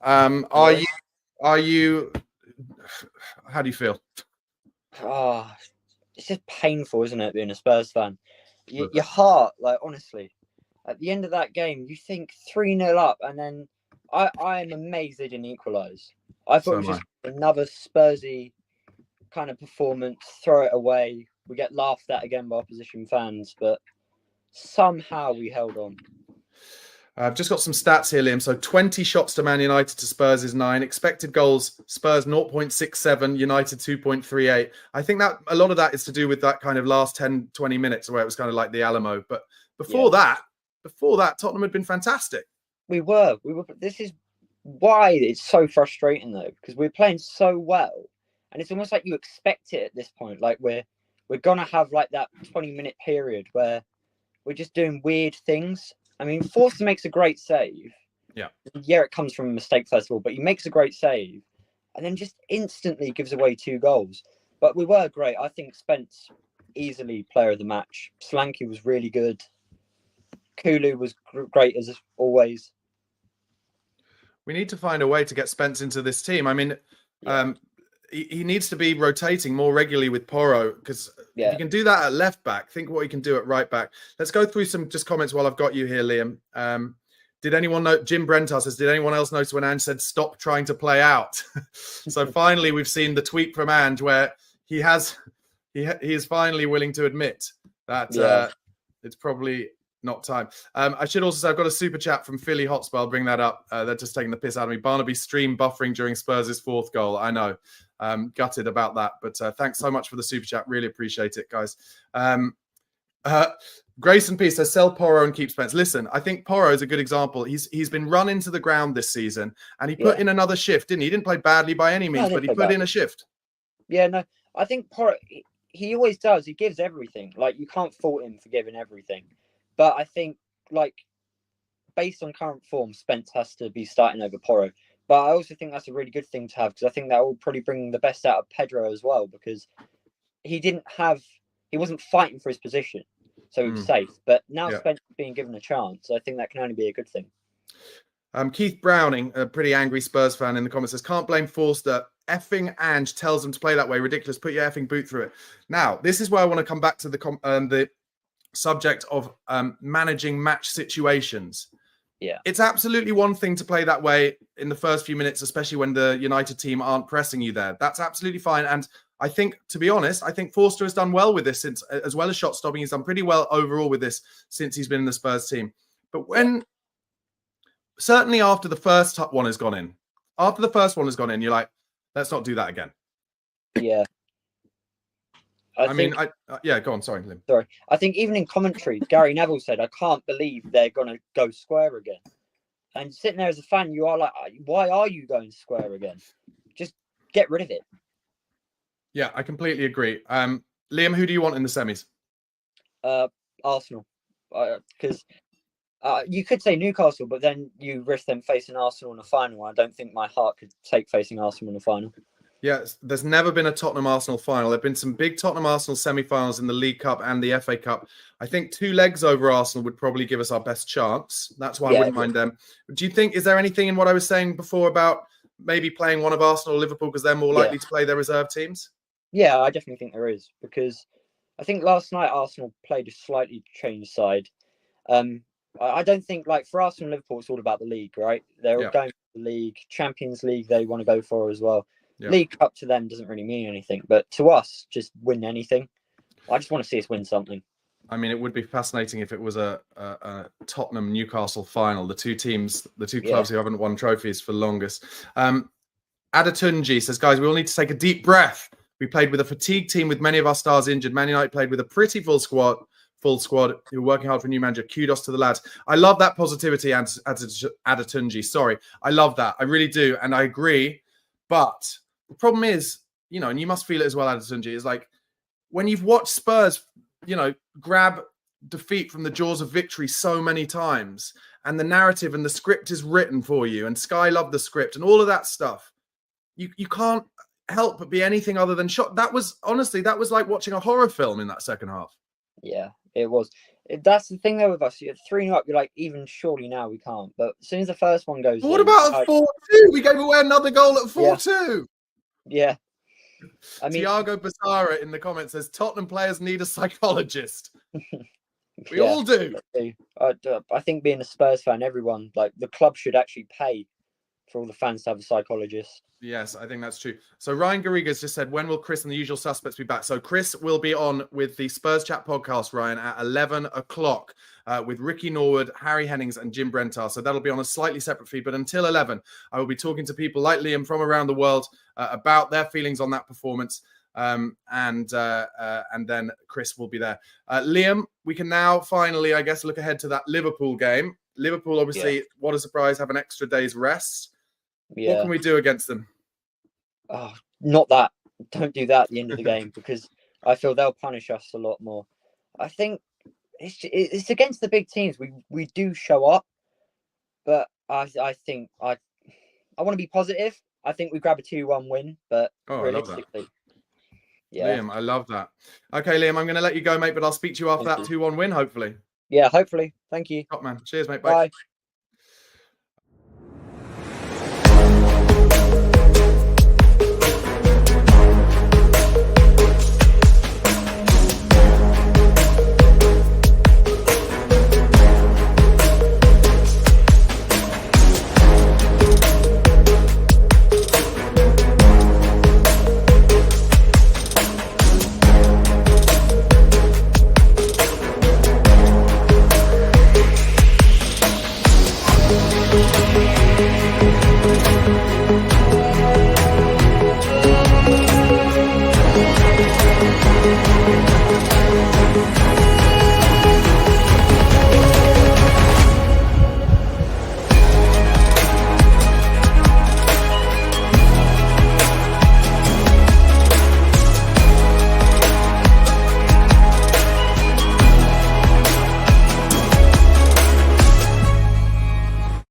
Are you? How do you feel? Oh, it's just painful, isn't it, being a Spurs fan? Your heart, like, honestly, at the end of that game, you think 3-0 up, and then I am amazed they didn't equalise. I thought it was just another Spursy kind of performance, throw it away. We get laughed at again by opposition fans, but somehow we held on. I've just got some stats here, Liam. So 20 shots to Man United to Spurs is 9. Expected goals, Spurs 0.67, United 2.38. I think that a lot of that is to do with that kind of last 10, 20 minutes where it was kind of like the Alamo. But before that, Tottenham had been fantastic. We were. This is why it's so frustrating, though, because we're playing so well. And it's almost like you expect it at this point. Like we're going to have like that 20-minute period where we're just doing weird things. I mean, Forster makes a great save. Yeah, it comes from a mistake, first of all, but he makes a great save and then just instantly gives away 2 goals. But we were great. I think Spence, easily player of the match. Solanke was really good. Kulu was great as always. We need to find a way to get Spence into this team. I mean, he needs to be rotating more regularly with Porro, because if you can do that at left back, think what he can do at right back. Let's go through some just comments while I've got you here, Liam. Did anyone know? Jim Brentar says, did anyone else notice when Ange said stop trying to play out? So finally, we've seen the tweet from Ange where he is finally willing to admit that it's probably not time. I should also say I've got a super chat from Philly Hotspur. I'll bring that up. They're just taking the piss out of me. Barnaby's stream buffering during Spurs' 4th goal. I know. Gutted about that, but thanks so much for the super chat. Really appreciate it, guys. Grace and Peace says sell Porro and keep Spence. Listen, I think Porro is a good example. He's been run into the ground this season, and he put in another shift, didn't he? He didn't play badly by any means, but he put in a shift. Yeah, no, I think Porro, he always does. He gives everything. Like, you can't fault him for giving everything. But I think, like, based on current form, Spence has to be starting over Porro. But I also think that's a really good thing to have, because I think that will probably bring the best out of Pedro as well, because he wasn't fighting for his position, so he was safe. But now Spence is being given a chance. I think that can only be a good thing. Keith Browning, a pretty angry Spurs fan in the comments, says, can't blame Forster. Effing Ange tells them to play that way. Ridiculous. Put your effing boot through it. Now, this is where I want to come back to the subject of managing match situations. Yeah, it's absolutely one thing to play that way in the first few minutes, especially when the United team aren't pressing you there. That's absolutely fine. And I think, to be honest, I think Forster has done well with this, since, as well as shot stopping, he's done pretty well overall with this since he's been in the Spurs team. But certainly after the first one has gone in, you're like, let's not do that again. Yeah. Go on. Sorry, Lim. Sorry. I think even in commentary, Gary Neville said, I can't believe they're going to go square again. And sitting there as a fan, you are like, why are you going square again? Just get rid of it. Yeah, I completely agree. Liam, who do you want in the semis? Arsenal. Because you could say Newcastle, but then you risk them facing Arsenal in the final. I don't think my heart could take facing Arsenal in the final. Yeah, there's never been a Tottenham-Arsenal final. There have been some big Tottenham-Arsenal semi-finals in the League Cup and the FA Cup. I think 2 legs over Arsenal would probably give us our best chance. That's why I wouldn't mind them. Do you think, is there anything in what I was saying before about maybe playing one of Arsenal or Liverpool because they're more likely to play their reserve teams? Yeah, I definitely think there is, because I think last night Arsenal played a slightly changed side. I don't think, like, for Arsenal and Liverpool, it's all about the league, right? They're all going for the league. Champions League, they want to go for as well. Yeah. League Cup to them doesn't really mean anything, but to us, just win anything. I just want to see us win something. I mean, it would be fascinating if it was a Tottenham-Newcastle final, the two clubs who haven't won trophies for longest. Adatunji says, guys, we all need to take a deep breath. We played with a fatigued team with many of our stars injured. Man United played with a pretty full squad who are working hard for a new manager. Kudos to the lads. I love that positivity, Adatunji. Sorry. I love that. I really do. And I agree. But the problem is, and you must feel it as well, Adatunji, is like when you've watched Spurs, grab defeat from the jaws of victory so many times, and the narrative and the script is written for you, and Sky loved the script and all of that stuff, you can't help but be anything other than shocked. That was like watching a horror film in that second half. Yeah, it was. That's the thing though with us. You're 3-0 up. You're like, even surely now we can't. But as soon as the first one goes, What about a 4-2? We gave away another goal at 4-2. Yeah. I mean, Tiago Basara in the comments says Tottenham players need a psychologist. We all do. I think being a Spurs fan, everyone, like the club should actually pay for all the fans to have a psychologist. Yes, I think that's true. So Ryan Garriga's just said, when will Chris and the usual suspects be back? So Chris will be on with the Spurs Chat podcast, Ryan, at 11 o'clock with Ricky Norwood, Harry Hennings and Jim Brentar. So that'll be on a slightly separate feed. But until 11, I will be talking to people like Liam from around the world about their feelings on that performance. And then Chris will be there. Liam, we can now finally, I guess, look ahead to that Liverpool game. Liverpool, obviously, what a surprise, have an extra day's rest. Yeah. What can we do against them? Oh, not that. Don't do that at the end of the game because I feel they'll punish us a lot more. I think it's against the big teams. We do show up, but I think I want to be positive. I think we grab a 2-1 win, but realistically, Liam, I love that. Okay, Liam, I'm going to let you go, mate, but I'll speak to you after that 2-1 win, hopefully. Yeah, hopefully. Thank you. Top man. Cheers, mate. Bye. Bye.